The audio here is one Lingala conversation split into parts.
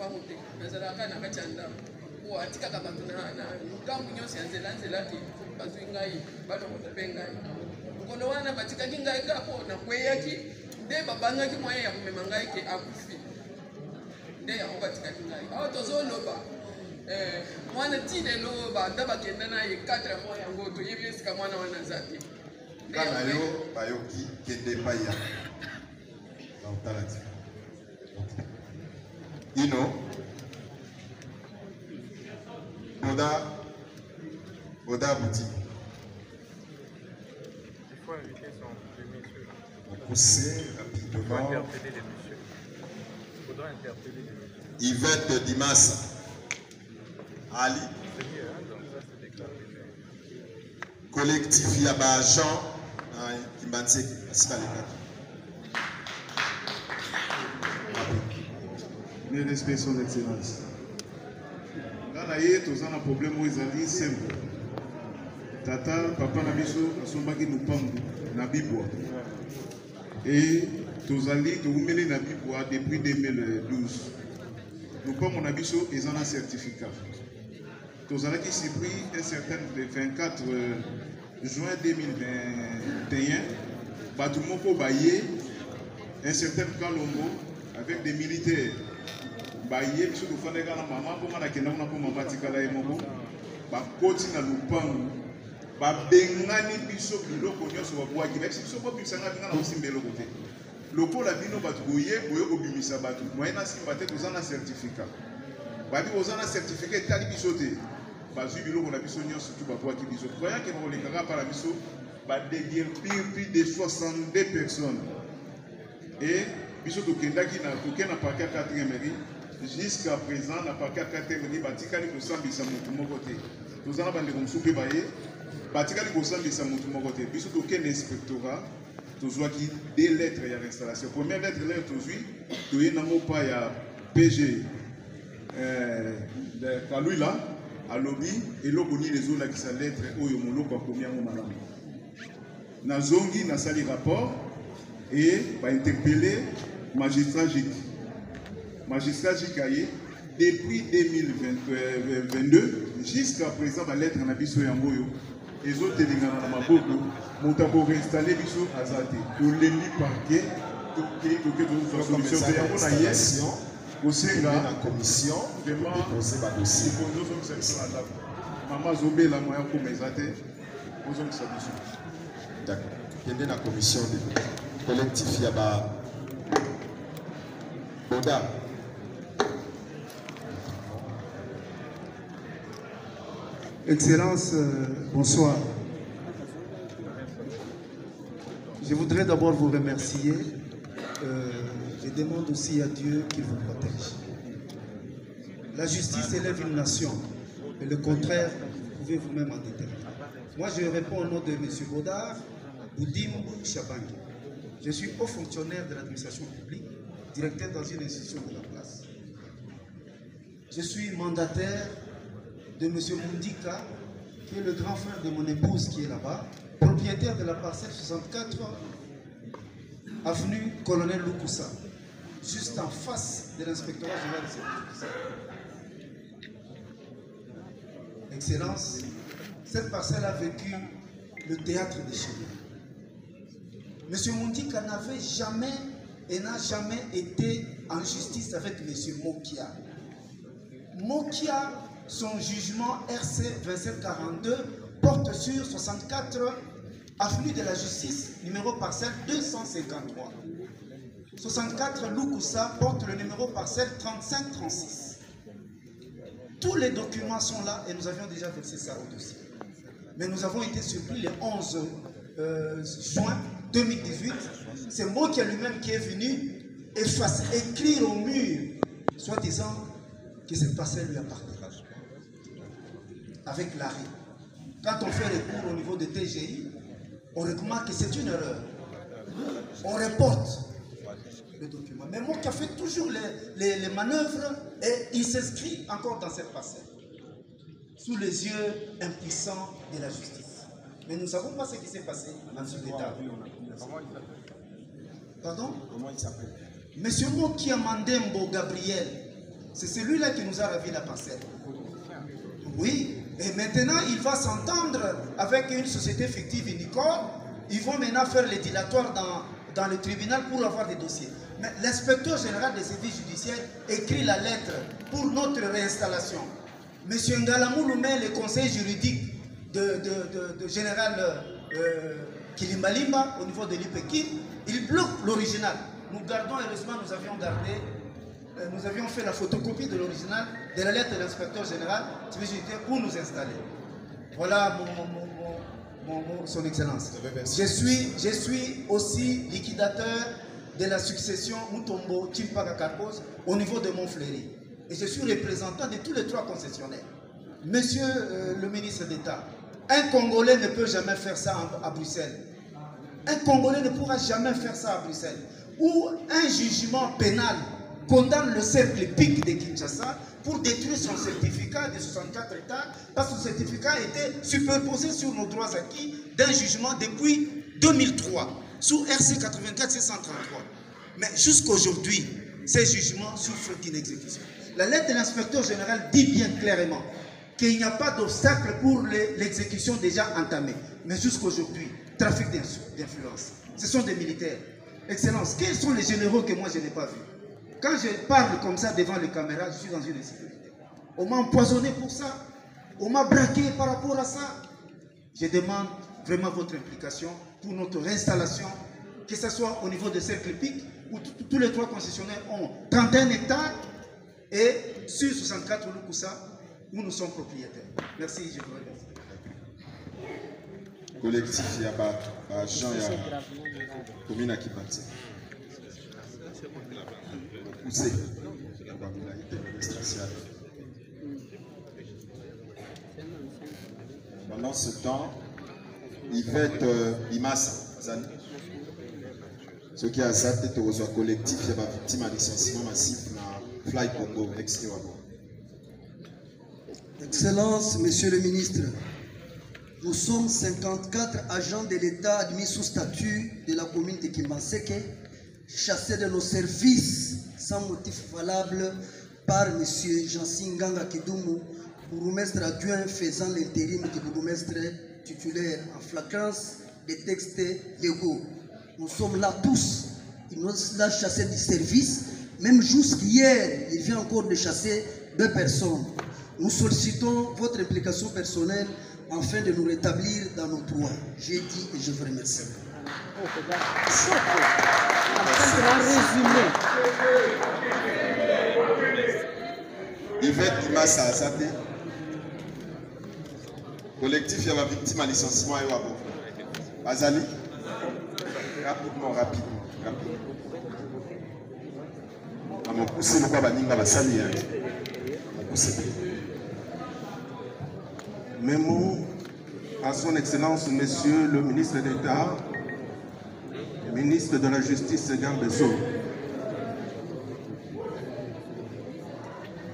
lopango te nazalaka na kati ya ndako po atikaka bato na nkambu nyonso ya nzela te bazwi ngai balongota mpe ngai mokolo wana batikaki ngai kaka mpo nakweyaki nde babangaki moyen ya komema ngai ke akufi nde yango batikaki ngai awa tozoloba mwana ti lelo banda bakenda na ye 4 mois yango toyebi esika mwana wana aza te kana yo bayoki kende baya na utalati Boda Bouti. Il faut inviter son monsieur. Poussez rapidement. Il faudra interpeller les messieurs. Yvette Dimas. Ali. C'est mieux, hein, donc ça c'est déclaré. Collectif Yaba Jean Kimbanse Askaleka. Mes respects, son excellence. Là, nous avons un problème où ils ont simple. Tata, papa, Nabiso, Asombaki nous pambu, Nabibois. Et nous allons nous Nabibois depuis 2012. Nous pambu Nabiso, ils ont un certificat. Nous allons qui pris un certain le 24 juin 2021. Batumoko Baye, un certain Kalombo avec des militaires. Baye biso tofandeka na mama mpo mana kenda kuna mpo mama tikala ye moko bakoti na lupangu babengani biso biloko nyonso babwaki na biso bobimisa nga na osimba eloko te lokola bino bato boye kobimisa bato moyen na simba te toza na certificat babi oza na certificat etali biso te bazwi biloko na biso nyonso tu babwaki biso croyant ke nakolekaka mpana biso badeguerpir plus de 62 personnes et biso tokendaki na parquet 4e mairie. Jusqu'à présent, la parquet 4e mairie batikali kosambisa motu moko te. Tozana bande comme soupe baye, batikali kosambisa motu moko te. Biso token inspectorat, tozwaki deux lettres ya installation. Première lettre là tozwi, toye na mopa ya PG de Kaluila alobi eloko ni les ola qui sa lettre oyo moloko akomi yango malamu. Na zongi na sali rapport et ba interpeller magistrat Jik. Magistrat Jikaye, depuis 2022, jusqu'à présent, la lettre na biso yangoyo, les autres élingana na maboko, motabo réinstaller biso azate. Pour l'ennemi parquet, la commission de l'installation, la commission, vraiment, déposer ma dossier. Maman Zobé, la moyen pour mes athées, posons sa mission. D'accord. Il y a la commission de collectif Yaba Boda. Excellence, bonsoir. Je voudrais d'abord vous remercier. Je demande aussi à Dieu qu'il vous protège. La justice élève une nation, et le contraire, vous pouvez vous-même en déterminer. Moi, je réponds au nom de M. Bodar Boudim Chabangi. Je suis haut fonctionnaire de l'administration publique, directeur dans une institution de la place. Je suis mandataire de M. Mundika, qui est le grand frère de mon épouse qui est là-bas, propriétaire de la parcelle 64, avenue Colonel Lukusa, juste en face de l'inspectorat général de sécurité. Excellence, cette parcelle a vécu le théâtre des chemins. M. Mundika n'avait jamais et n'a jamais été en justice avec M. Mokia. Mokia, son jugement RC 2742 porte sur 64 avenue de la Justice, numéro parcelle 253. 64 Lukusa porte le numéro parcelle 3536. Tous les documents sont là et nous avions déjà versé ça au dossier. Mais nous avons été surpris le 11 juin 2018. C'est Mokia lui-même qui est venu écrire au mur, soi-disant que cette parcelle lui appartient. Avec l'arrêt. Quand on fait recours au niveau de TGI, on remarque que c'est une erreur. On reporte le document. Mais moi qui a fait toujours les manœuvres et il s'inscrit encore dans cette parcelle. Sous les yeux impuissants de la justice. Mais nous ne savons pas ce qui s'est passé dans ce état. Pardon? Comment il s'appelle? Monsieur Mokia Mandembo Gabriel, C'est celui-là qui nous a ravi la parcelle. Oui, et maintenant il va s'entendre avec une société fictive Unicor. Ils vont maintenant faire les dilatoires dans le tribunal pour avoir des dossiers. Mais l'inspecteur général des services judiciaires écrit la lettre pour notre réinstallation. Monsieur Ngalamou Loumé, le conseil juridique de général Kilimbalimba au niveau de l'IPEKI, il bloque l'original. Nous gardons, heureusement, nous avions fait la photocopie de l'original de la lettre de l'inspecteur général pour nous installer. Voilà son excellence. Je suis aussi liquidateur de la succession Mutombo Chimpaka Carpos au niveau de Montfleury. Et je suis représentant de tous les 3 concessionnaires. Monsieur le ministre d'État, un Congolais ne peut jamais faire ça à Bruxelles. Un Congolais ne pourra jamais faire ça à Bruxelles. Ou un jugement pénal condamne le cercle PIC de Kinshasa pour détruire son certificat de 64 hectares parce que ce certificat était superposé sur nos droits acquis d'un jugement depuis 2003 sous RC 84-633. Mais jusqu'aujourd'hui, ces jugements souffrent d'inexécution. La lettre de l'inspecteur général dit bien clairement qu'il n'y a pas d'obstacle pour l'exécution déjà entamée. Mais jusqu'aujourd'hui, trafic d'influence. Ce sont des militaires. Excellence, quels sont les généraux que moi je n'ai pas vus? Quand je parle comme ça devant les caméras, je suis dans une insécurité. On m'a empoisonné pour ça. On m'a braqué par rapport à ça. Je demande vraiment votre implication pour notre réinstallation, que ce soit au niveau de Cercle PIC, où tous les 3 concessionnaires ont 31 hectares, et sur 64 Lukusa, où nous sommes propriétaires. Merci, je vous remercie. Collectif, il y a Jean, il y a commune à Kipati. Pendant ce temps, Yvette Imassa, ce qui a été un collectif, il y a victime de licenciement massif dans Fly Congo, Excellence, Monsieur le ministre, nous sommes 54 agents de l'État admis sous statut de la commune de Kimbaseke, chassés de nos services sans motif valable par M. Jansi Nganga Kidumu, bourgmestre adjoint faisant l'intérim du bourgmestre titulaire en flagrance des textes légaux. Nous sommes là tous. Il nous a chassé du service. Même jusqu'hier, il vient encore de chasser 2 personnes. Nous sollicitons votre implication personnelle afin de nous rétablir dans nos droits. J'ai dit et je vous remercie. Yvette Imassa Azate, collectif, il y a la victime à licenciement et Wabo. Azali, rapidement. À mon poussé, nous avons dit la salle. Mes mots à son Excellence, Monsieur le ministre d'État, ministre de la Justice et Garde des Sceaux.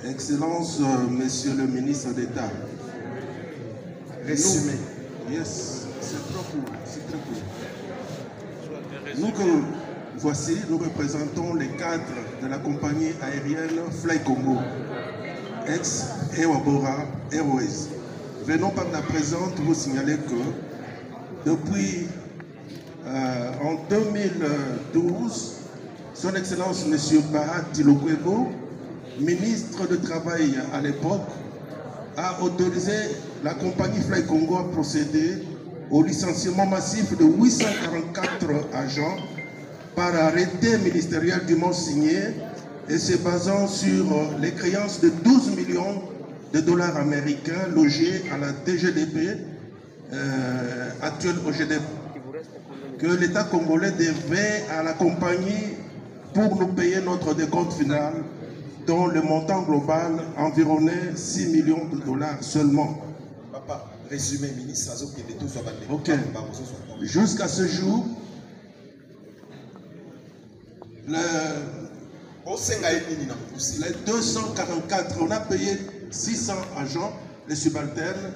Excellence, Monsieur le ministre d'État. Résumé. Yes, c'est trop court, c'est très court. Voici, nous représentons les cadres de la compagnie aérienne Fly Congo, ex-Ewabora Airways. Venons par la présente vous signaler que depuis en 2012, son Excellence M. Bahat Tilokwebo, ministre de Travail à l'époque, a autorisé la compagnie Fly Congo à procéder au licenciement massif de 844 agents par arrêté ministériel dûment signé et se basant sur les créances de 12 millions de dollars américains logés à la DGDP, actuelle OGDP, que l'État congolais devait à la compagnie pour nous payer notre décompte final, dont le montant global environnait 6 millions de dollars seulement. Papa, résumé, ministre, ok. Jusqu'à ce jour, les 244, on a payé 600 agents, les subalternes,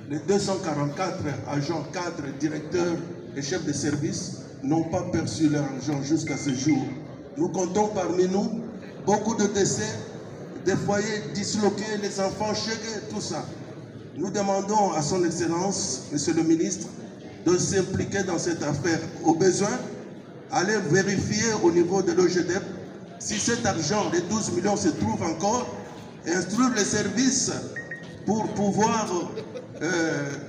les 244 agents, cadres, directeurs et chefs de service n'ont pas perçu leur argent jusqu'à ce jour. Nous comptons parmi nous beaucoup de décès des foyers disloqués, les enfants chégués, tout ça. Nous demandons à son Excellence, Monsieur le ministre, de s'impliquer dans cette affaire. Au besoin, aller vérifier au niveau de l'OGDEP si cet argent, les 12 millions, se trouve encore, instruire les services pour pouvoir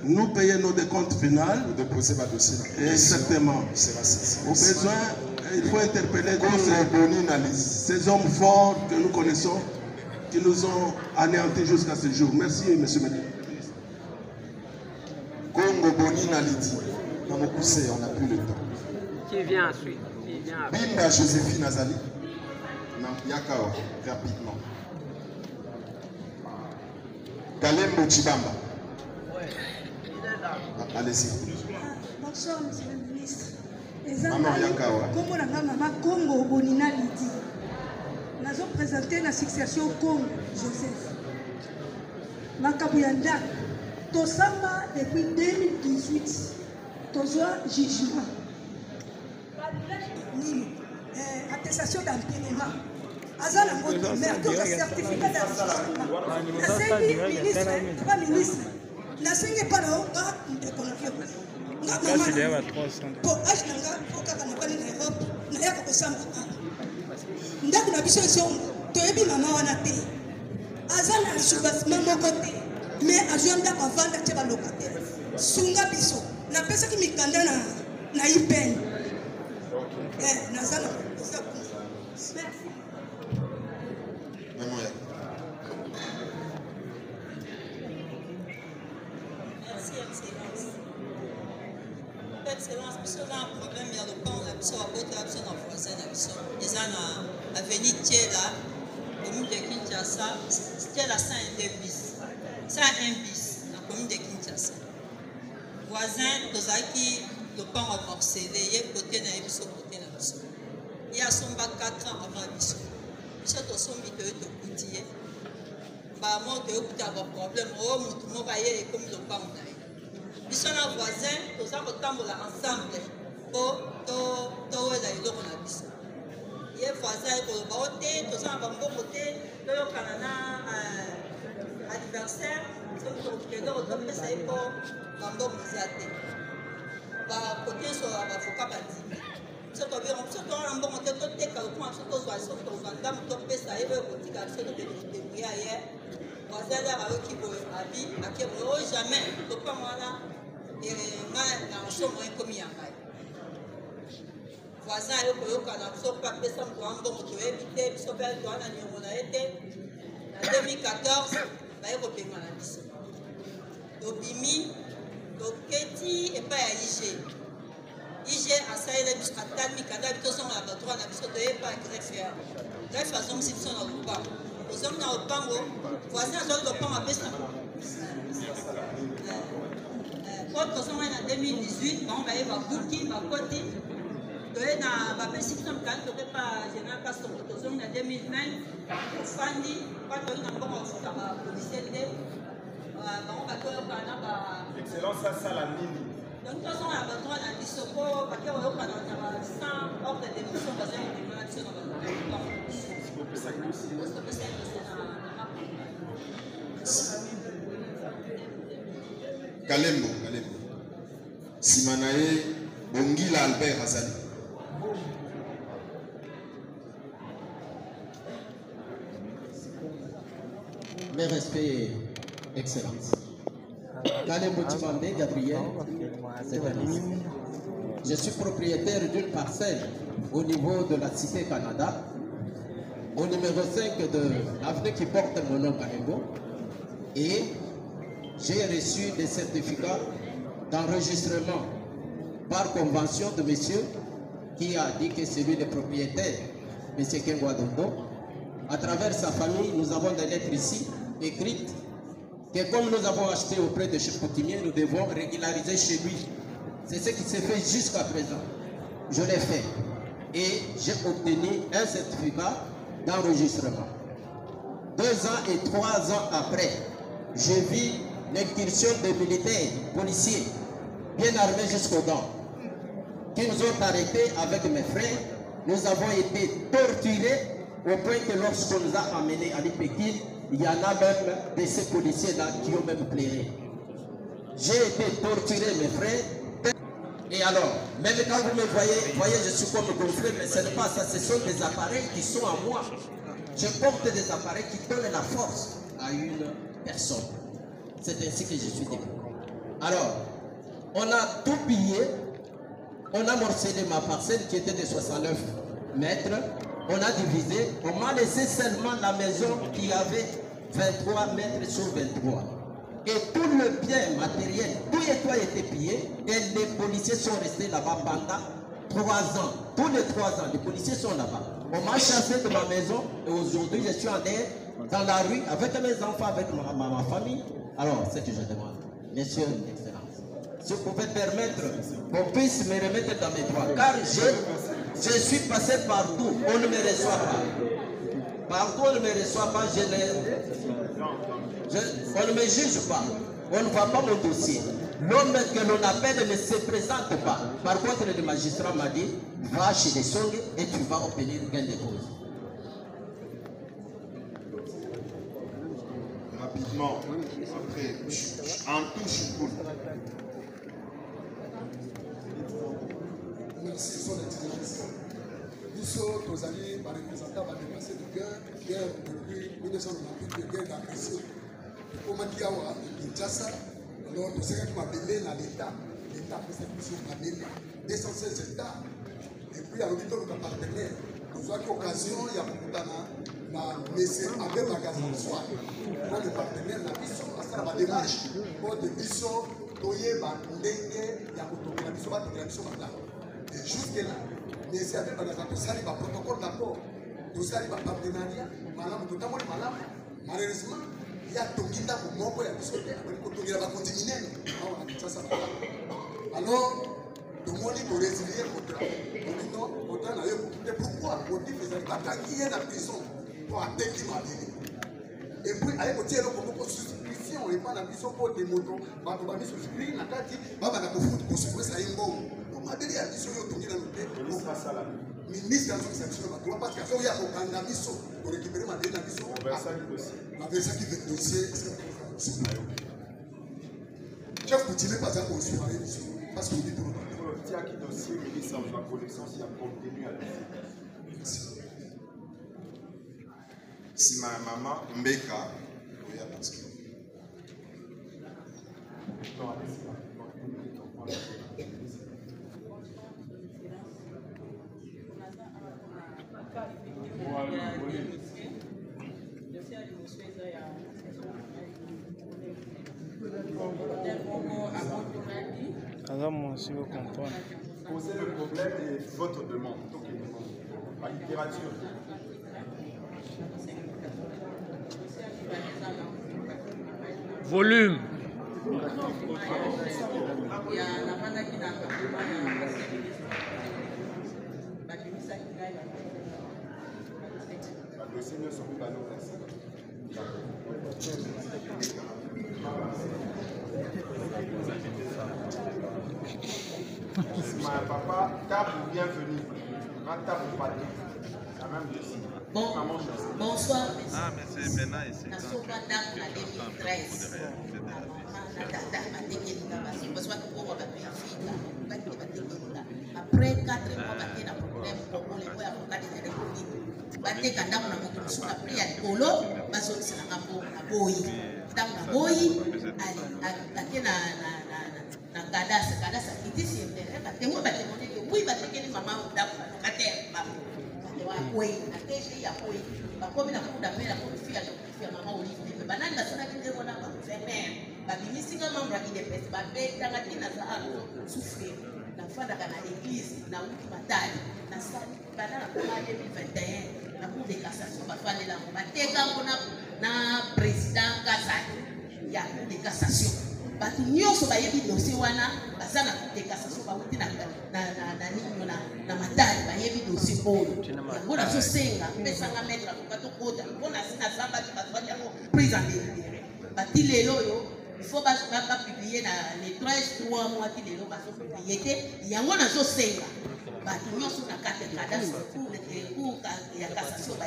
nous payer nos décomptes finales. Déposer ma dossier. Exactement. Au besoin, il faut interpeller tous ces hommes forts que nous connaissons, qui nous ont anéantis jusqu'à ce jour. Merci, Monsieur le ministre. Congo Boni Nalidi. On n'a plus le temps. Qui vient ensuite? Binda Joséphine Azali. Yakawa, rapidement. Kalembo Chibamba. Allez-y. Bonsoir, Monsieur le ministre. Maman Yakawa. Comment on a maman Congo Bonina Lidi. Nous avons présenté la succession Congo Joseph. Makabuyanda. Tosamba depuis 2018. Tozoa jugement. Attestation d'empêchement. Azala Ngoto, mais donc certificat d'enregistrement. La CNI ministre, pas ministre. La CNI pas là, on confie. Pour acheter un pour qu'à la Europe, n'a pas de sang. Ndako na biso zongo, toyebi mama wana te. Azala soubassement mon côté, mais azonda ko vanda te ba locataire. Sunga biso, na pesa ki mikanda na ipen. Nazala. Excellence, nous avons un problème, il y a le pont, nous avons un voisin, nous avons avenue Tiela, commune de Kinshasa, Tiela 101 bis, 101 bis, la commune de Kinshasa. Voisin, nous avons le pont à morceler, il y a côté na biso, côté na biso. Il y a son 4 ans avant biso. Biso to son mi de coutier. Ba mo de avoir problème, oh mon baye comme le pont na. Biso na voisin, nous avons ensemble pour la iloko na biso. Il y a voisin pour le baoté, nous avons un bon côté, nous avons un anniversaire, nous avons un peu ça pour Mambo Mizate. Bah, côté sur l'avocat Badi. Surtout, on a un bon côté, tout est calme, surtout, surtout, on a un peu ça, il veut que tu aies de brouiller hier. Voisin là, avec qui vous habillez, à qui vous jamais, le pas moi là. Et moi, je suis comme il y a voisin, je suis pas personne pour un bon moto, éviter, je suis pas en 2014, je suis payé maladie. Donc, Bimi, donc, Keti et pas à IG. IG a ça, il est jusqu'à Talmi, Kada, ils sont à la droite, ils sont pas greffier. Greffe, ils sont si sont au pas. Ils sont dans le pango, voisin, ils ont le pan à Bessa. Quand on est en 2018, on va y avoir Bouki, ma côté. On va faire 600 cannes, on ne peut pas générer pas son photo. En 2009, on Fandi, quand on est encore en foot à la policier, on va faire un Excellence, ça la mine. donc, nous avons besoin d'un discours, parce qu'on a 100 ordres de démission, parce qu'on a des maladies dans le temps. Kalembo. Simanae Bongila Albert Azali. Mes respects, Excellence. Kalembo Chibambe Gabriel, c'est un ami. Je suis propriétaire d'une parcelle au niveau de la Cité Canada, au numéro 5 de l'avenue qui porte mon nom Kalembo. Et j'ai reçu des certificats d'enregistrement par convention de monsieur qui a dit que c'est lui le propriétaire, monsieur Kengwa Dondo. À travers sa famille, nous avons des lettres ici écrites que comme nous avons acheté auprès de chef coutumier, nous devons régulariser chez lui. C'est ce qui s'est fait jusqu'à présent. Je l'ai fait et j'ai obtenu un certificat d'enregistrement. 2 ans et 3 ans après, j'ai vu l'incursion des militaires, policiers, bien armés jusqu'aux dents, qui nous ont arrêtés avec mes frères. Nous avons été torturés au point que lorsqu'on nous a amenés à Pékin, il y en a même de ces policiers-là qui ont même pleuré. J'ai été torturé, mes frères. Et alors, même quand vous me voyez, je suis comme gonflé, mais ce n'est pas ça, ce sont des appareils qui sont à moi. Je porte des appareils qui donnent la force à une personne. C'est ainsi que je suis debout. Alors, on a tout pillé, on a morcelé ma parcelle qui était de 69 mètres, on a divisé, on m'a laissé seulement la maison qui avait 23 mètres sur 23. Et tout le bien matériel, tout et tout a été pillé et les policiers sont restés là-bas pendant 3 ans. Tous les 3 ans, les policiers sont là-bas. On m'a chassé de ma maison et aujourd'hui je suis allé dans la rue avec mes enfants, avec ma famille. Alors, c'est ce que je demande, Messieurs l'Excellence, si vous pouvez permettre qu'on puisse me remettre dans mes droits, car je suis passé partout, on ne me reçoit pas. Partout on ne me reçoit pas, on ne me juge pas, on ne voit pas mon dossier. L'homme que l'on appelle ne se présente pas. Par contre, le magistrat m'a dit, va chez les Song et tu vas obtenir gain de cause. Rapidement, après, en touche pour. Merci, son excellence. Nous sommes aux alliés par représentants va dépasser de guerre depuis 1998, de guerre d'agression. Comme dit Awa, Kinshasa, alors tout ce qui m'a appelé dans l'État, l'État fait cette mission m'a appelé 216 États. Et puis, à l'auditeur de partenaire, nous avons l'occasion, il y a beaucoup d'années, mais avec magasin soir. Pour les partenaires, la mission, la démarche, pour des missions, il y a des missions, et jusque-là, mais c'est avec un protocole d'accord, tout ça, il va partenariat, malheureusement, il y a tout qui est pour moi, il y a continuer. Alors, tout le monde est résilié pourquoi motif est attaqué dans la prison pour attaquer ma vie. Et puis, avec le tir, on peut souscription, on n'est pas dans la prison pour des motos, on va souscrire, on va souscrire, ça y est bon. On a dit à la mission, on a dit ministre de la sanction, parce qu'il y a un mission pour récupérer ma mission. On versa qui veut dossier. Chef, vous ne tirez pas ça pour suivre la mission. Parce que vous dites tout le monde. Il y a qui dossier, ministre de la connaissance, il y a contenu à la Si ma maman Mbeka, oui, parce que. Posez le problème et votre demande. La littérature. Volume. Ma papa tape ou bienvenue. Ma tape ou pas. La même dossier. Bon, bonsoir. Ah, mais c'est maintenant ici. Après 4 mois, il y a un problème pour les voies avocats de la République. Il y a un problème pour les voies avocats de la République. Na kadasa kiti si mbele batemo batemone que oui batekeli mama ndaku locataire ba kwei na keshe ya kwei ba komi na kuda mela ko fia mama Olive banani basana kinde bona ba gouverneur ba ministre kama mbra kidepes ba beta ngatina za alo souffrir na fanda kana église na wiki matali na sali banana ko 2021 na cour de cassation ba fale la bateka ngona na président Kazali ya cour de cassation. Batu nyonso bayebi dossier wana baza na cour de cassation bauti na matali bayebi dossier oyo yango nazosenga mpesanga maître avocat tokota mpona sina zamba bazwaki yango prise en délibéré bati lelo oyo il faut pas publier les 3 mois qui les ont publié. Il y a un autre senga. Tout sur la carte de cadastre pour la cassation.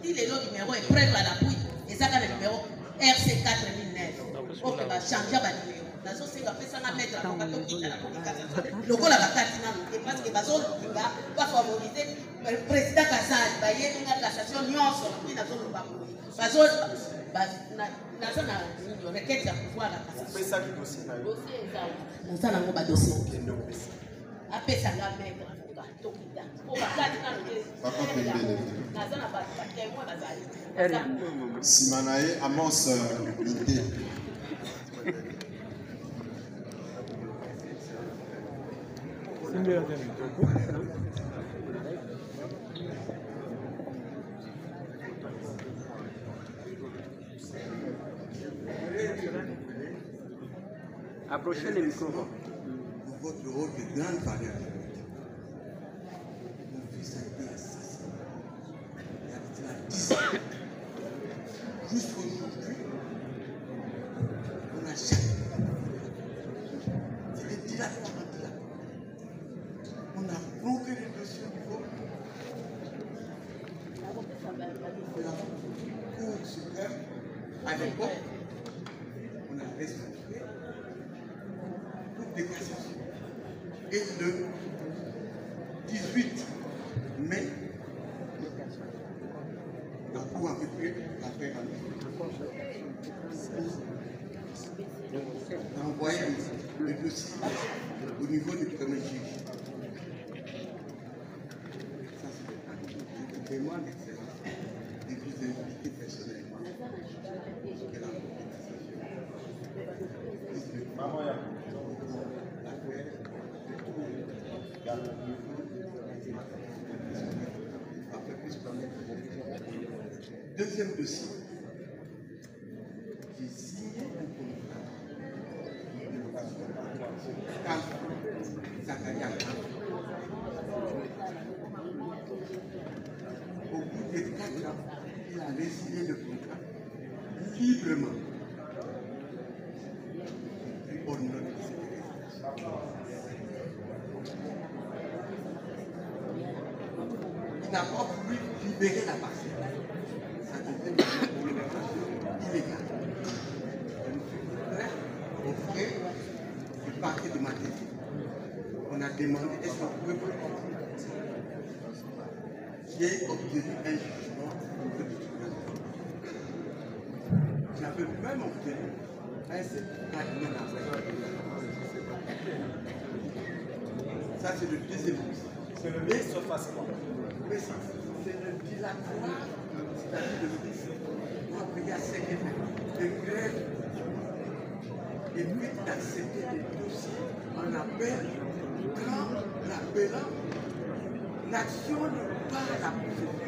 Si les autres numéros est prêt à l'appui, et ça le numéro RC 4009. Ok, va changer le numéro. La société va faire ça à mettre à la communication. Le rôle à la carte, parce que Bazol va favoriser le président Kassal. Il y a une cassation nuance qui n'a pas de Bazol. Dans une requête, il y a pouvoir la cassation. C'est ça le dossier. Dans ça, on a un dossier. Après, ça va mettre. Simanae Amos Lité. Approchez le micro. Votre rôle de grande valeur. Mon fils a été assassiné. Il y a 10 ans. Jusqu'aujourd'hui, on n'a jamais. C'est des là. On a bloqué les dossiers au niveau de la Cour suprême. À l'époque, on a respecté toute des cassations. Et le 18 mai, la Cour a fait l'affaire à nous. On a envoyé le dossier au niveau du premier juge. Ça, c'est le témoin d'excellence et vous impliquez personnellement de la deuxième dossier, j'ai signé un contrat quand Zakaria, au bout de 4 ans, il a résilié le contrat librement. Au nom de il n'a pas voulu libérer la parcelle. Ça devait être une libération illégale. Je me suis prêt au frais du parquet de Matéli. On a demandé est-ce qu'on pouvait continuer. J'ai obtenu un jugement au tribunal. J'avais même obtenu un certificat de non-affaire. Ça, c'est le deuxième dossier. C'est le mix se fasse quoi? Mais c'est le dilatoire, c'est-à-dire le fils doit payer à 5 effets de grève et puis d'accepter des dossiers en appel quand l'appelant n'actionne pas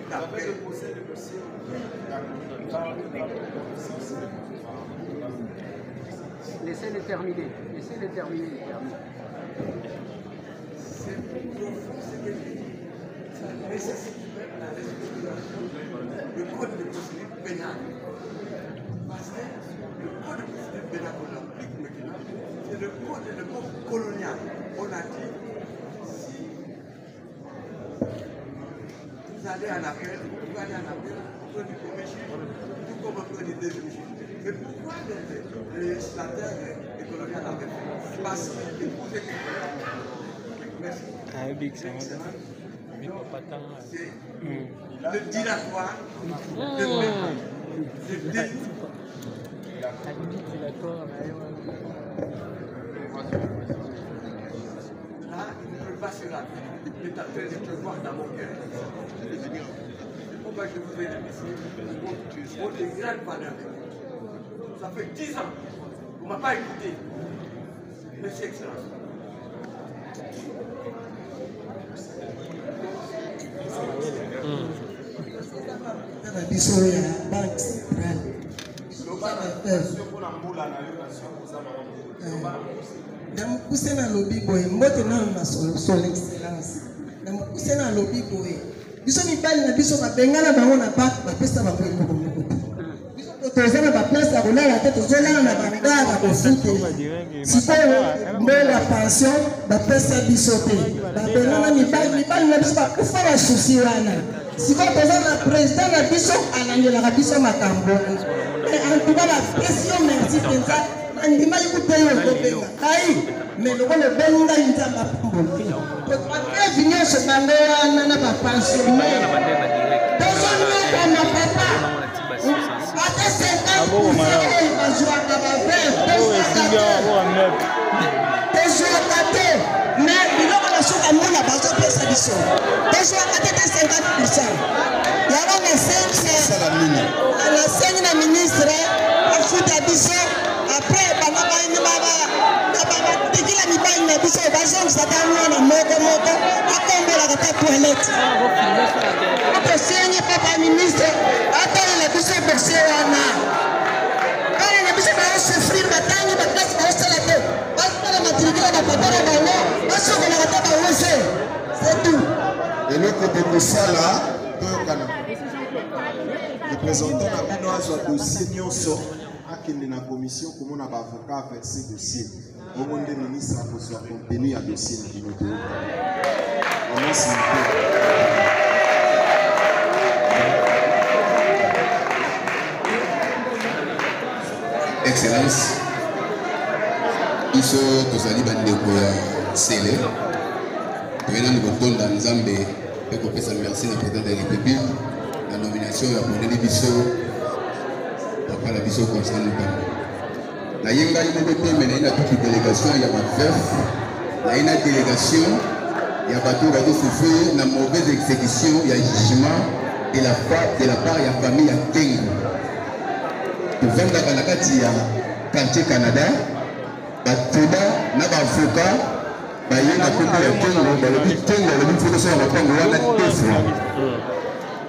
la procédure d'appel. Laissez-le terminer. Laissez-le terminer. C'est profond, c'est quelque chose. Ça nécessite même la restructuration du code de procédure pénale. Parce que le code de procédure pénale qu'on applique maintenant, c'est le code colonial. On a dit, si vous allez en appel, vous pouvez aller en appel auprès du premier juge, tout comme auprès du deuxième juge. Mais pourquoi le législateur colonial a fait? Parce qu'il posait que. Merci. C'est le dilatoire, le délit. Là, il ne peut pas se la je peux voir dans mon cœur. C'est pourquoi je vous ai remercié pour de grandes valeurs. Ça fait 10 ans qu'on ne m'a pas écouté. Merci, Excellence. na biso ya banque centrale na mokuse na lobi boye mbote nano na son excellence na mokuse na lobi boye biso mibali na biso babengana bango na banke bapesa bango ekoko moko te biso tozana baplace ya kolala te tozolala na bangara kofute sikoyo mbele ya pension bapesa biso te babenana mibali na biso bakufa basusi wana sikoyo toza na président na biso alangelaka biso makambo antuka bapesi yo merci mpenza andimali kupeyo kobenga kai me lokolo obengi ngai nzambe apamboli bakevi nyonso bango wana na bapensionnaire tozonyoka na papa ata 50% oyo bazwaka tozwaka te me biloko nasuka mbona bazopesa biso tozwaka te te 50%. yango nasengi na ministre afuta biso apres batikila mibali na biso bazongisa ta mwana moko akombolaka ta toilette tosengi papa ministre atalela biso borse wana bana na biso baosufrir batangi baklase baosala te basala matrikila bapapa na bango basokolaka ta bawese c'est tout eloko tokosala toyokana représentant na bino azwa dossier nyonso akende na commission komona baavocat verse dossier bongo nde ministre akozwa contenu ya dossier na bino te Excellence, biso tozali bandeko ya sele toyena ni kotonda nzambe mpe kopesa merci na président de la république na nomination ya moneli biso papa na biso Constant Mukamba nayengai moko te me naye na toute délégation ya bavef naye na délégation ya bato bazosouffrir na mauvaise exécution ya jugement de la part ya famille ya Kengo tovandaka na kati ya quartier Canada batoda na baavocat baye na kombo ya Kengo balobi Kengo alobi mfo tosala mapango wana te franc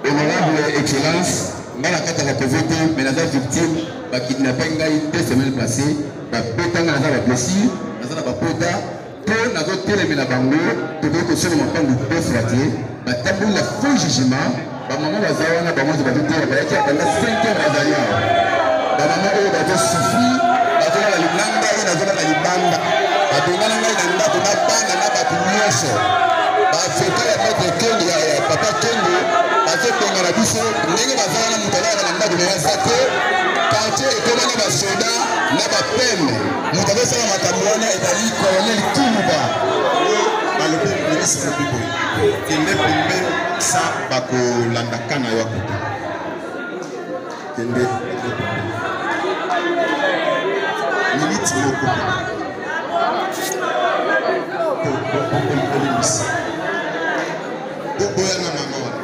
honorable excellence nga na kati ya bakovote me naza victime bakidnape ngai 2 semaines passées babetanga naza bablessure naza na bapota mpo nazotelemela bango tokoki kosala mapango te franc te batamboli na faux jugement bamama baza wana bamozi bazotela bayaki banda 5 heures bazali awa bamama oyo bazosufrir bazolala libanda ye nazolala libanda batongana ngai na ndako na banda na bato nyonso baavoka ya maître Kengo ya papa Kengo bazotonga na biso ndenge baza wana moto alaka na ndako na yaza te quartier ekomani basoda na bapeme moto azosala makambo wana ezali colonel Kumuba balobi ministre bibo kende pembe sa bakolandaka na yo akuta kende minute moko boya na mama wana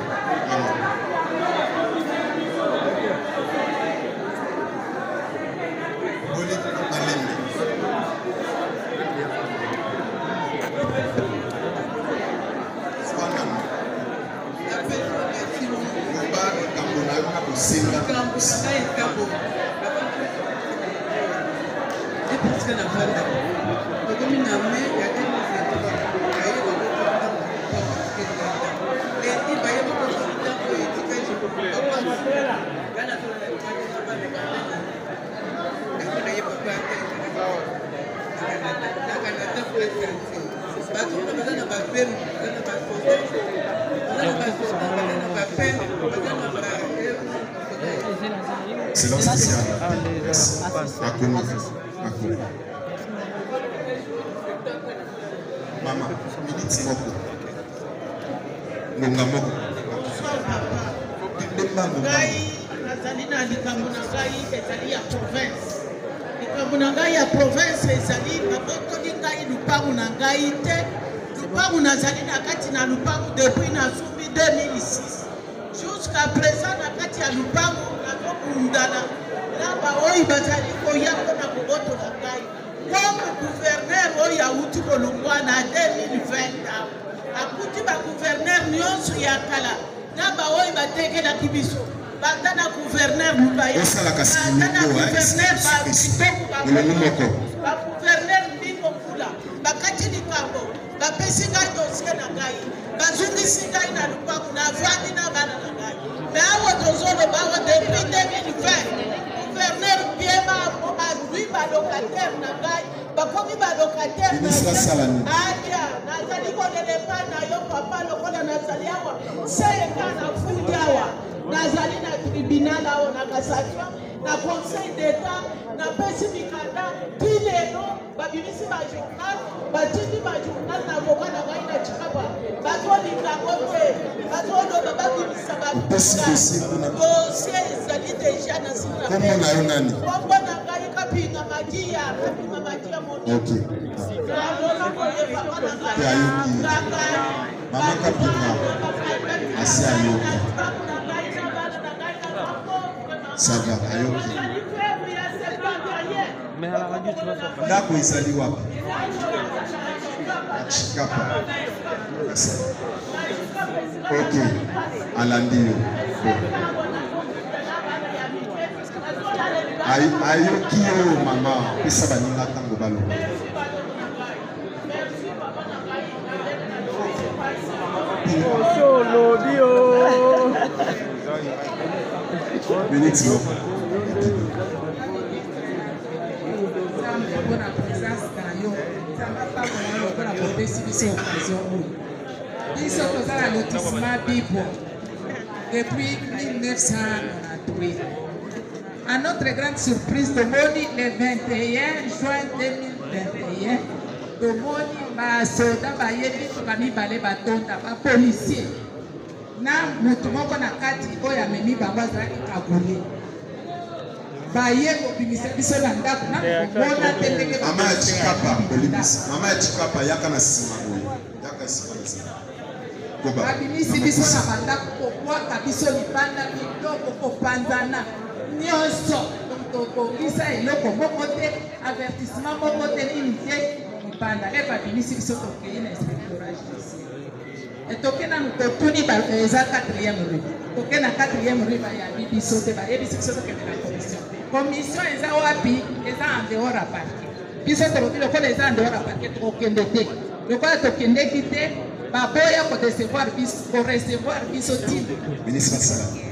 silence spécial. Maman, minute moko. Ngonga moko. Ngai nazali na likambo na ngai ezali ya province. Likambo na ngai ya province ezali babotoli ngai lupangu na ngai te. Lupangu nazali na kati na lupangu depuis nasumbi 2006. Jusqu'à présent na kati ya lupangu nazokundana na baoyo bazali koya mpona kobotola ngai. Comme gouverneur oyo awuti kolongwa na 2020 akuti bagouverneur nyonso ya kala na baoyo batekelaki biso banda na gouverneur Mubaya banda na gouverneur bagouverneur Mbingo Kula bakati likambo bapesi ngai dossier na ngai bazungisi ngai na lupangu na vandi na bana na ngai me awa tozoloba awa depuis 2020 balocataire na ngai bakomi balocataire alia nazali kolelepa na yo papa lokola nazali awa seyeka na fundi awa nazali na tribunal awa na cassation na conseil d'état napesi mikanda ti lelo babimisi bajournal batindi bajournal na avoka na ngai na chikapa bazolingango te bazoloba babimisa dossier ezali deja na kombo na ngai kapinga madia Ok. Maman Kapinga, assez Ayoki. Ça va, Ayoki. Mais à la radio, tu vas faire. Ndako ezali wapi? Chikapa. Ok. Alandi yo. Ayoki yo mama, pesa baninga tango baloba. Solo Dio. Minutes mo. Bona présence na yo. Tamba pa bona yo bona kopesi biso occasion oyo. Biso tozala lotissement Bibo depuis 1993. À notre grande surprise, tomoni le 21 juin 2021, tomoni basoda bayebi bamibale batonda bapolisier na motu moko na kati oyo amemi bango azalaki kabule baye kobimisa biso na ndako na komona te ndenge mama ya Chikapa kolibisa mama ya Chikapa yaka na nsima oyo yaka nsima na nsima babimisi biso na bandako kokwaka biso libanda biloko kopanzana nyonso tokokisa eloko moko te avertissement moko te nini te libanda e babimisi biso tokei na inspectorat judiciaire etoke nanu totuni eza 4e rue toke na 4e rue bayabi biso te bayebisi biso tokende na commission eza wapi eza en dehors ya parquet biso tolobi lokola eza en dehors ya parquet tokokende te lokola tokendeki te baboya korecevoir biso tino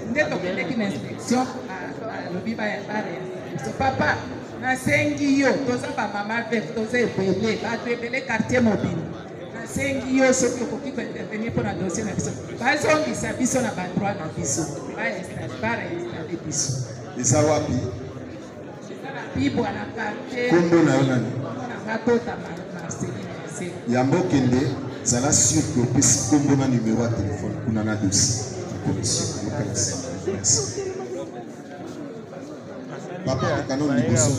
nde tokendeki na inspection alobi biso papa nasengi yo toza bamama veve toza ebele bato ebele quartier mobile nasengi yo soki okoki kointervenir mpo na dossier na biso bazongisa biso na badroit na biso bareinstale biso eza wapi bibwa na quartier kombo na yo nani nanga tota marceline yambo kende zala sur que opesi kombo na numero ya telefone kuna na dossier ya commission yokanisa merci papa okana liboso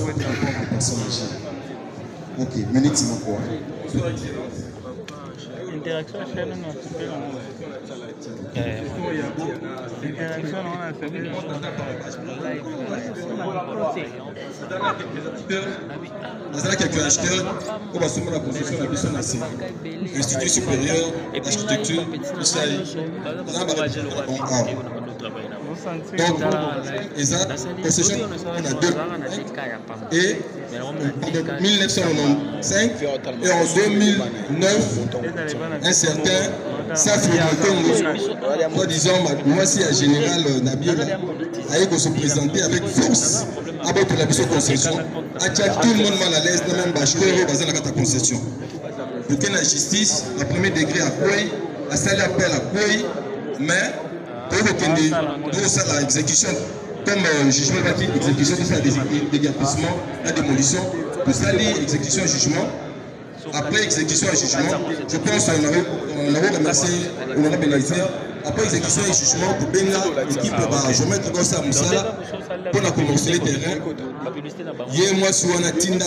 personne âgée ok minute moko Interaction chaîne non super interaction on a fait nazala quelques acheteurs oyo basomba na construction na biso na se institut supérieur d'architecture osali naza bareponor donc eza concession on a deux et en 1995 et en 2009 un certain Safri Motongo, soi-disant moi-ci à général Nabila, a se présenter avec force à votre la concession, à tout le monde mal à l'aise, même Bachero, dans la concession. Pour que la justice, la premier degré à quoi, à salle appel à quoi, mais pour la exécution, comme jugement bâti, exécution, tout ça, déguerpissement, la démolition, tout ça, l'exécution, jugement. Après exécution et jugement, je pense qu'on avait remercié l'honorable Benaïser. Après exécution et jugement, pour Benga, l'équipe va géomètre comme ça, Moussala, pour la commencer le terrain. Hier, moi, sur un Tinda,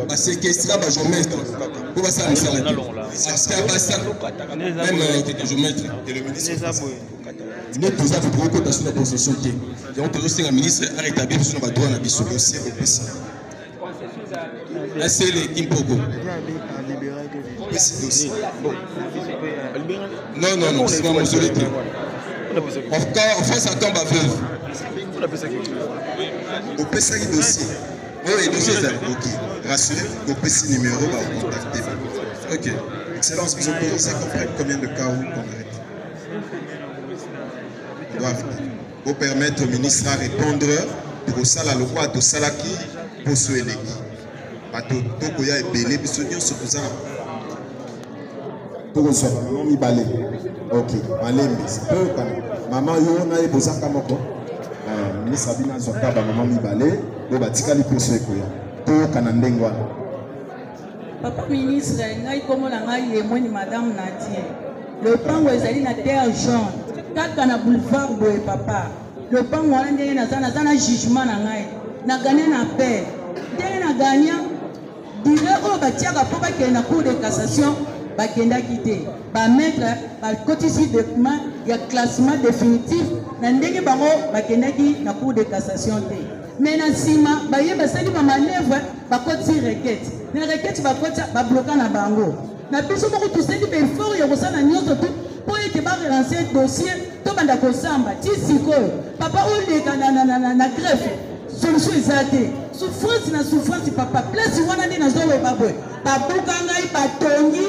à séquestrer la géomètre, pour passer à Moussala. Parce qu'il y a pas ça, même quelques géomètres. Et le ministre, nous posons pour beaucoup de la possession. Donc, le ministre a rétabli sur notre droit à la vie sur le dossier. C'est les Kimpogo. Non, c'est pas mon solide. En France, ça tombe à veuve. Au PSA dossier. Oui, le dossier est ok. Rassurez-vous, au PSA numéro, va vous contacter. Ok. Excellence, vous autorisez qu'on prenne combien de cas où qu'on arrête? Pour permettre au ministre à répondre pour ça, la loi de Salaki, pour ce élève. bato tokoya ebele biso nyonso toza na tokozwa bamama mibale. Ok, malembe toyokana mama yo na ye bozaka moko ministre abino azwaka bamama mibale oyo batikali poso ekoya toyokana ndenge wana. Papa ministre, ngai komo na ngai yemweni madame Nadie. Le pango ezali na terre jaune. Kaka na boulevard boye papa. Le pango wana ndenge naza na jugement na ngai. Na gagné na paix. Ndenge na gagné dire oyo batiaka mpo bakende na cour de cassation bakendaki te. Bamettre bakotisi document ya classement définitif na ndenge bango bakendaki na cour de cassation te. Mais na nsima baye basali bamanevre bakotisi requête. Na requête bakota babloka na bango. Na biso moko tosali baeffort ya kosala nyonso tu mpo ete barelancer dossier to banda kosamba ti sikoyo papa oleka na greffe solution eza te. Souffrance na souffrance papa place wana nde nazoloba boye babuka ngai batongi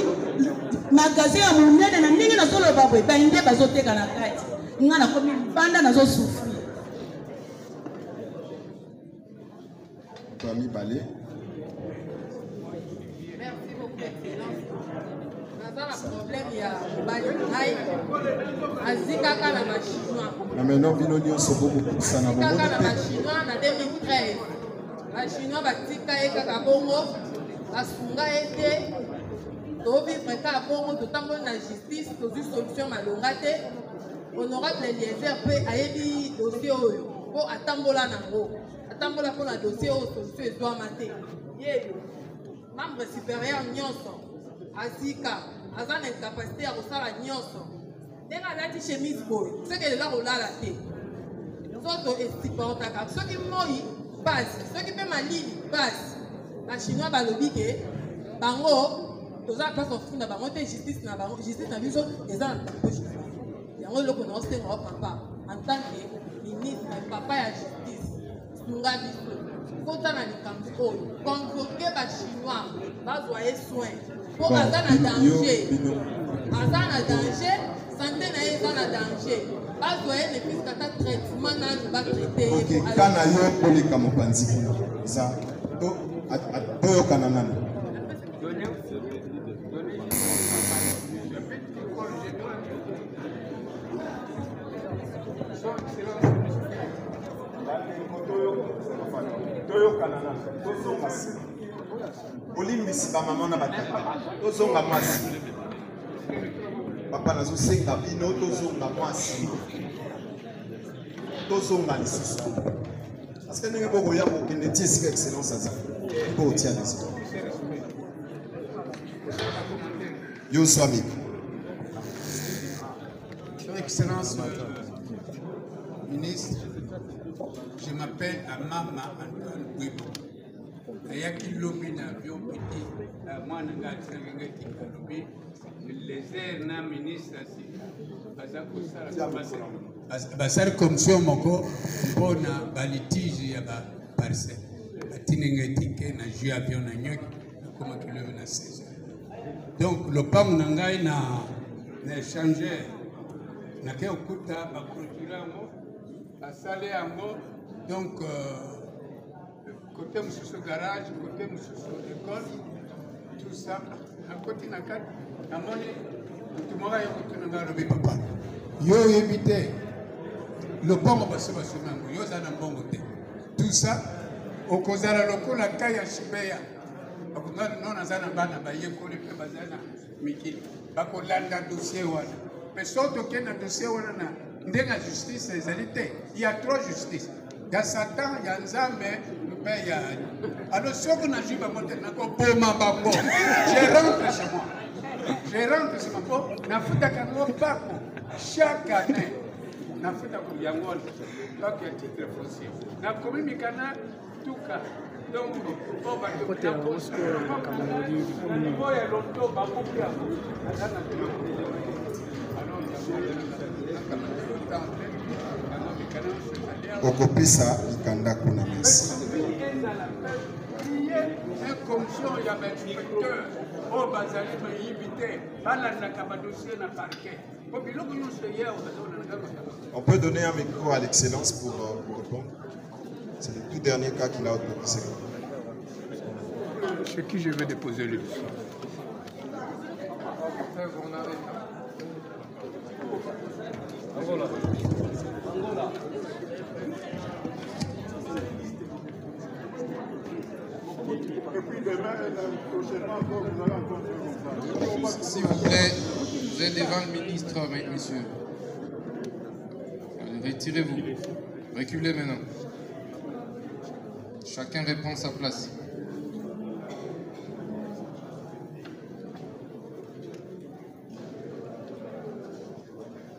magasin ya monene na ndenge nazoloba boye bainde bazoteka na kati nga nakomi banda nazosouffrir. Merci beaucoup, Excellence. Naza problème ya mobali ngai azikaka na bachinois. Na maintenant bino nyonso bokopusa na bomoni te. Azikaka na bachinois na 2013. Bachinois batika ye kaka bongo basunga ye te tovivre kaka bongo totamboli na justice tozwi solution malonga te. Honorable Eliezer mpe ayebi dossier oyo mpo atambola nango atambola mpo na dossier oyo solution ezwama te. Ye membre supérieur nyonso azika aza na incapacité ya kosala nyonso ndenge alati chemise boye soki elela kolala te nzoto esipotaka soki moi pasi soki mpe malili pasi bachinois balobi ke bango toza na place ofunda bango te justice na bango justice na biso eza na poche yango eloko na osenga wa papa en tant que ministre papa ya justice sunga biso kota na likambo oyo convoke bachinois bazwa ye soin mpo aza na danger sante na ye eza na danger bazwa ye nepiska ata traitement nanu batraite ye kana yo koleka mopanzi kuna eza toyokana nani olimbisi bamama na batata tozonga mwasi papa nazosenga bino tozonga mwasi tozonga lisusu parce que ndenge bokoya kokende ti esika excellence aza botia liso yo swami Excellence ministre, je m'appelle Amama Antoine Bouébou. Ayaki lobi na avion petit, moi nanga tsanganga tika lobi, les airs na ministre si baza kosala basali commission moko mpona balitige ya baparcelle batinenga etike na jus avion na nyoki nakomaki lobi na 16 donc lopango na ngai na échangeur nake okuta baclôture yango basale yango donc côté mosusu garage côté mosusu école tout ça nakoti na kati namoni motu moko aye kotuna ngai alobi papa yo oyebi te lopango basi basoma yango yo oza na mbongo te tout ça okozala lokola kai ya shibeya bakonga no naza na bana bayekoli mpe baza na mikili bakolanda dossier wana mais so tokende na dossier wana na ndenge ya justice ezali te ya trop justice ya satan ya nzambe mpe ya alors soki nazwi bango te nakoboma bango je rentre chez moi mpo nafutaka yango mpako chaque année nafutaka yango mpako ya titre foncier nakomi mikana tuka donc mpo bato ya loto bakopi yango aza na okopesa likanda kuna mesi commission ya bainspecteur oyo bazali bayibi te balandaka badossier na parquet po biloko nyonso ye on peut donner un micro à l'excellence pour répondre. C'est le tout dernier cas qu'il a autorisé. chez qui je vais déposer le dossier. S'il vous plaît, vous êtes devant le ministre, messieurs. Allez, retirez-vous. Reculez maintenant. Chacun reprend sa place.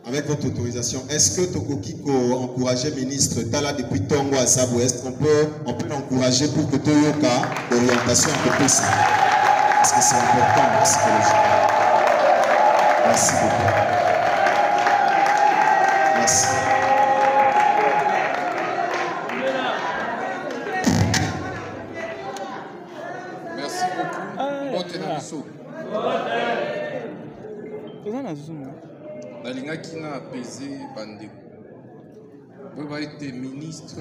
Avec votre autorisation, est-ce que Tokokiko encourageait ministre Tala depuis Tongo à Sabou? Est-ce qu'on peut l'encourager pour que Toyoka d'orientation un peu plus ça? Parce que c'est important psychologiquement. Merci beaucoup. Merci. Merci beaucoup. Bote na biso. Nalingaki na apaiser bandeko. Vous été ministre,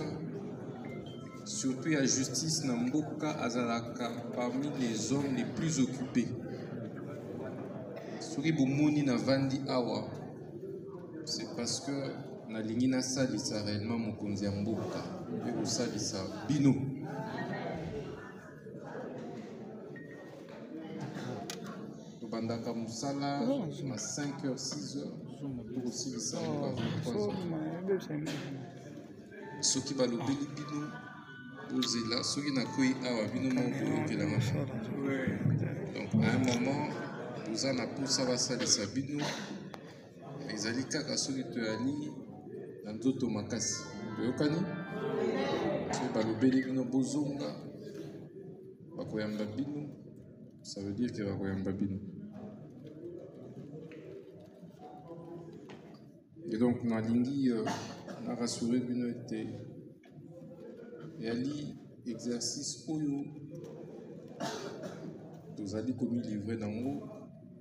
surtout la justice na mboka azalaka parmi les hommes les plus occupés. Soki bomoni na vandi awa, c'est parce que nalingi nasalisa réellement mokonzi ya mboka mpe kosalisa bino. Tobandaka mosala na 5h 6h pour kosilisa mboka 23h. Soki balobeli bino bozela, soki nakoyi awa bino moko boyokelanga. Donc à un moment toza na posa basalisa bino, ezali kaka soki toyali na nzoto makasi. Toyokani? Soki balobeli bino bozonga, bakoyamba bino, ça veut dire que bakoyamba bino. Et donc nalingi na rassurer bino ete yali exercice oyo tozali komi livrer nango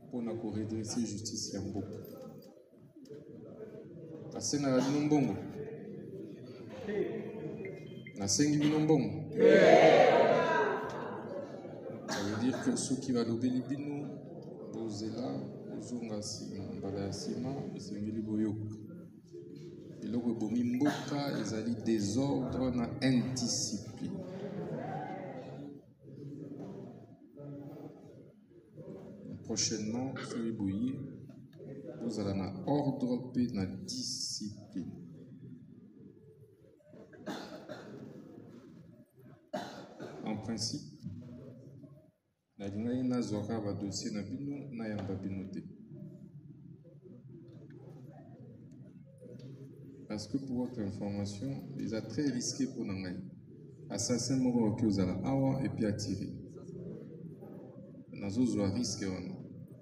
mpona koredresser justice ya mboka. Nasengaka bino mbongo? Nasengi bino mbongo? Ça veut dire que soki balobeli bino bozela bozonga mbala ya nsima esengeli boyoka. Biloko ebomi mboka ezali désordre na indiscipline. Prochainement, soki boye bozala na ordre mpe na discipline. En principe, nalingaki nazwaka badossier na bino nayamba bino te. Parce que pour votre information, ils sont très risqués pour nous. Assassin moko qui ozala awa et puis attirer. Nazo zo risque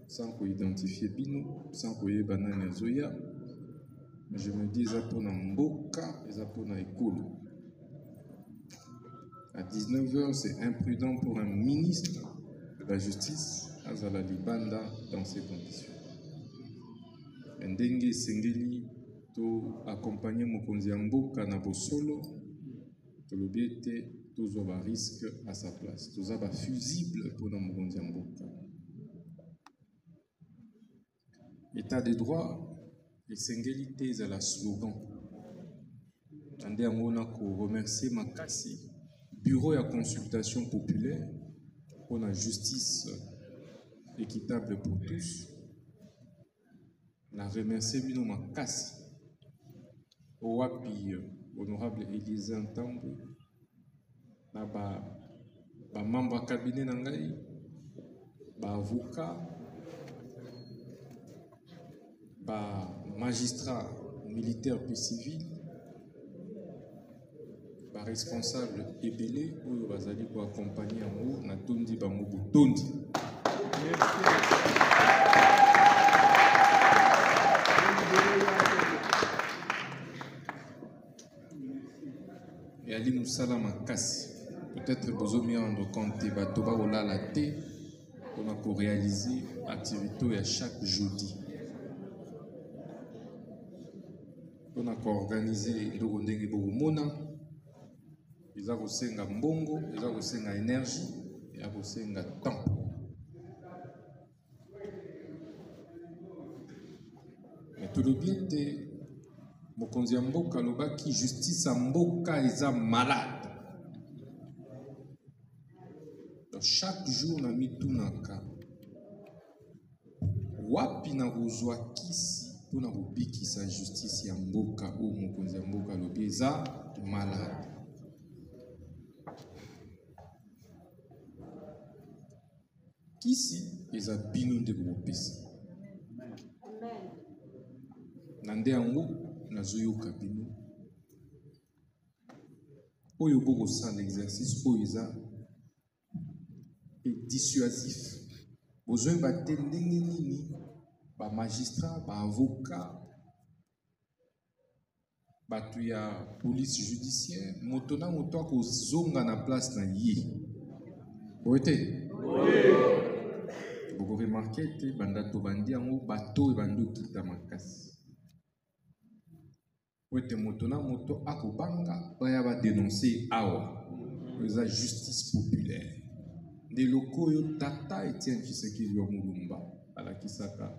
sans qu'on identifie bino, sans qu'on y banane zoya. Mais je me dis ça pour na mboka, ça pour na école. À 19h, c'est imprudent pour un ministre de la justice azala libanda dans ces conditions. Ndenge sengeli to accompagner mokonzi ya mboka na bosolo tolobi ete tozwa ba risque à sa place, toza ba fusible mpona mokonzi ya mboka. État de droit esengeli te ezala slogan. Nde yango na ko remercier makasi bureau ya consultation populaire pour la justice équitable pour tous. Na remercier bino makasi Owapi, honorable Élise Ntambu, na ba membre cabinet nangai, ba avocat, ba magistrat militaire puis civil, ba responsable ebele oyo bazali ko accompagner yango na tondi bango botondi. Ali Moussala Makassi, peut-être que vous me rendre compte que Batoba Ola la thé, on a réaliser l'activité à chaque jeudi. On a organisé le Rondenge Borumona, ils ont aussi un mbongo, ils ont aussi une énergie, ya kosenga temps. Mais tout le bien te mokonzi ya mboka alobaki justice ya mboka eza malade. Donc chaque jour na mitunaka wapi na kozwa kisi mpona kobikisa justice ya mboka oyo mokonzi ya mboka alobi eza malade. Kisi eza bino nde kokopesa. Na nde yango nazoyoka bino oyo bokosala exercice oyo eza dissuasif. Besoin bate ndenge nini ba magistrat, ba avocat, bato ya police judiciaire, moto na moto akozonga na place na ye. Boyete? Boko remarquer te banda to bandi yango bato ebandi okita makasi. Boyete moto na moto akobanga baya ba dénoncer awa. Eza justice populaire. Des locaux yo tata Etienne Tshisekedi wa Mulumba alakisaka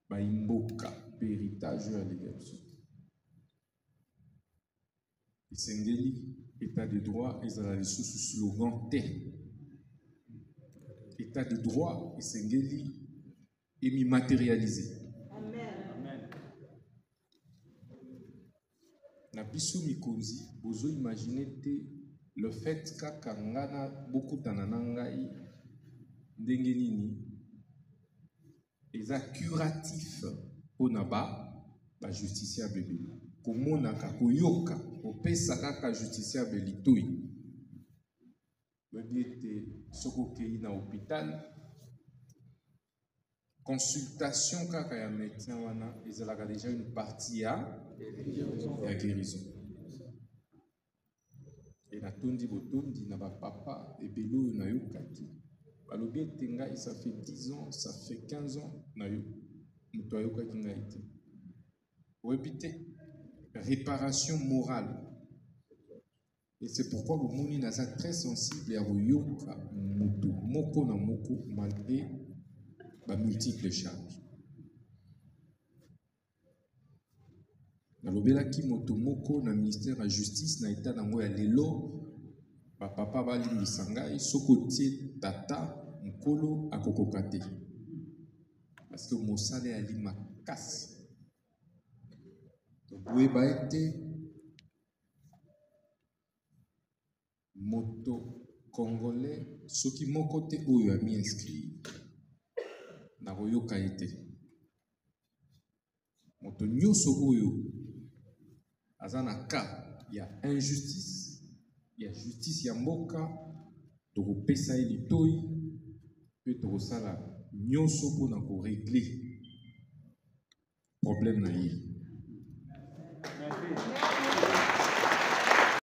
baimboka héritage ya légation. Isengeli état de droit ezala lisusu slogan te. État de droit isengeli emi matérialisé. Amen. Na biso mikonzi bozo imaginer te le fait kaka ngana bokutana na ngai ndenge nini eza curatif mpona ba justiciable bino komonaka koyoka kopesa kaka justiciable litoi lobi ete soki okei na hôpital consultation kaka ya médecin wana ezalaka déjà une partie ya guérison. Et la tondi botondi na ba papa et belo na yokaki. Balobi ete ngai ça fait 10 ans, ça fait 15 ans na yo. Muto ayokaki ngai te. Répétez, réparation morale. Et c'est pourquoi bomoni naza très sensible à yoka muto moko na moko malgré ba multiples charges. Nalobelaki moto moko na ministère de la justice na état nango ya lelo ba papa balimbisa ngai soko tie tata mokolo akokoka te parce que mosala ali makasi. Boyeba ete moto congolais soki moko te oyo ami inscrit na koyoka ete moto nyonso oyo azana cas ya injustice ya justice ya mboka tokopesa ye litoi mpe tokosala nyonso mpona koregle problème na ye.